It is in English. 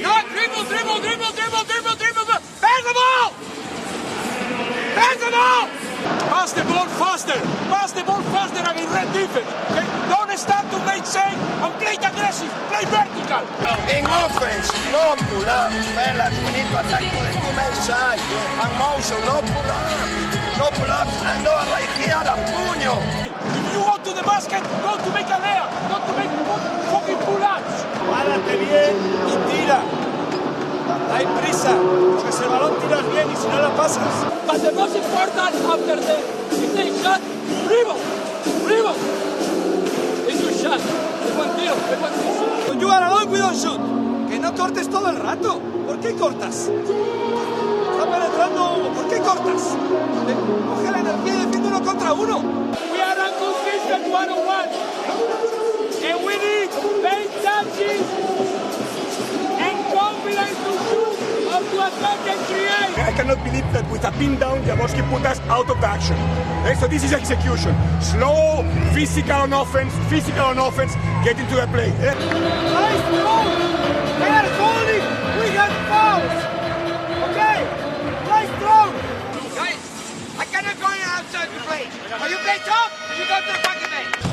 No, dribble. Pass the ball! Pass the ball faster and in red defense. Okay? Don't start to make change and play aggressive, play vertical. In offense, no pull up, fellas. We need to attack to the two-man side. And motion, no pull up, and no right here, a puño. If you go to the basket, go to make a layup, not to make fucking pull-ups. Párate bien y tira. Hay prisa, porque si el balón tiras bien y si no la pasas. But the most important after the shot, dribble. It's your shot. Es buen tiro. Con Jugad, balón, cuidado, shoot. Que no cortes todo el rato. ¿Por qué cortas? Está penetrando Hugo. ¿Por qué cortas? Coge la energía y defiende 1 contra 1. We are on consistent 1-on-1. And we need base touches and confidence to shoot or to attack and create. I cannot believe that with a pin down, Jaworski put us out of action. So this is execution. Slow, physical on offense, get into the play. Nice throw. They are holding. We have fouls. Okay. Nice throw. Guys, I cannot go outside to play. Or you play top, or you go to the fucking bench.